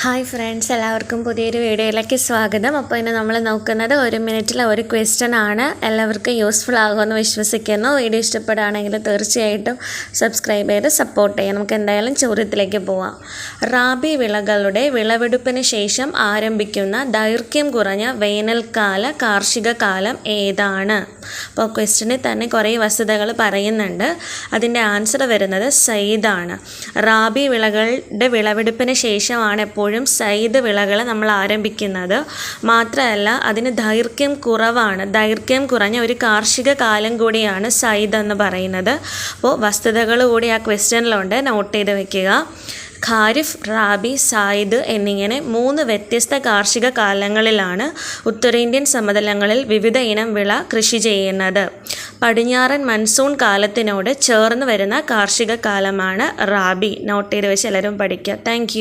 Hi friends, എല്ലാവർക്കും പുതിയൊരു വീഡിയോയിലേക്ക് സ്വാഗതം. അപ്പോൾ ഇന്ന് നമ്മൾ നോക്കുന്നത് 1 മിനിറ്റിലെ ഒരു ക്വസ്റ്റ്യൻ ആണ്. എല്ലാവർക്കും യൂസ്ഫുൾ ആകുമെന്ന് വിശ്വസിക്കുന്നു. വീഡിയോ ഇഷ്ടപ്പെടുകയാണെങ്കിൽ തീർച്ചയായിട്ടും സബ്സ്ക്രൈബ് ചെയ്ത് സപ്പോർട്ട് ചെയ്യാം. നമുക്ക് എന്തായാലും ചോദ്യത്തിലേക്ക് പോവാം. റാബി വിളകളുടെ വിളവെടുപ്പിന് ശേഷം ആരംഭിക്കുന്ന ദൈർഘ്യം കുറഞ്ഞ വേനൽക്കാല കാർഷിക കാലം ഏതാണ്? അപ്പോൾ ക്വസ്റ്റ്യനിൽ തന്നെ കുറേ വസ്തുതകൾ പറയുന്നുണ്ട്. അതിൻ്റെ ആൻസർ വരുന്നത് സയ്യിദാണ്. റാബി വിളകളുടെ വിളവെടുപ്പിന് ശേഷമാണ് എപ്പോഴും സയ്യിദ് വിളകൾ നമ്മൾ ആരംഭിക്കുന്നത്. മാത്രമല്ല അതിന് ദൈർഘ്യം കുറവാണ്. ദൈർഘ്യം കുറഞ്ഞ ഒരു കാർഷിക കാലം കൂടിയാണ് സയ്യിദ് എന്ന് പറയുന്നത്. അപ്പോൾ വസ്തുതകൾ കൂടി ആ ക്വസ്റ്റ്യനിലുണ്ട്, നോട്ട് ചെയ്ത് വെക്കുക. ഖാരിഫ്, റാബി, സായിദ് എന്നിങ്ങനെ 3 വ്യത്യസ്ത കാർഷിക കാലങ്ങളിലാണ് ഉത്തരേന്ത്യൻ സമതലങ്ങളിൽ വിവിധ ഇനം വിള കൃഷി ചെയ്യുന്നത്. പടിഞ്ഞാറൻ മൺസൂൺ കാലത്തിനോട് ചേർന്ന് വരുന്ന കാർഷിക കാലമാണ് റാബി. നോട്ട് ചെയ്ത് വെച്ച് എല്ലാവരും പഠിക്കുക. താങ്ക്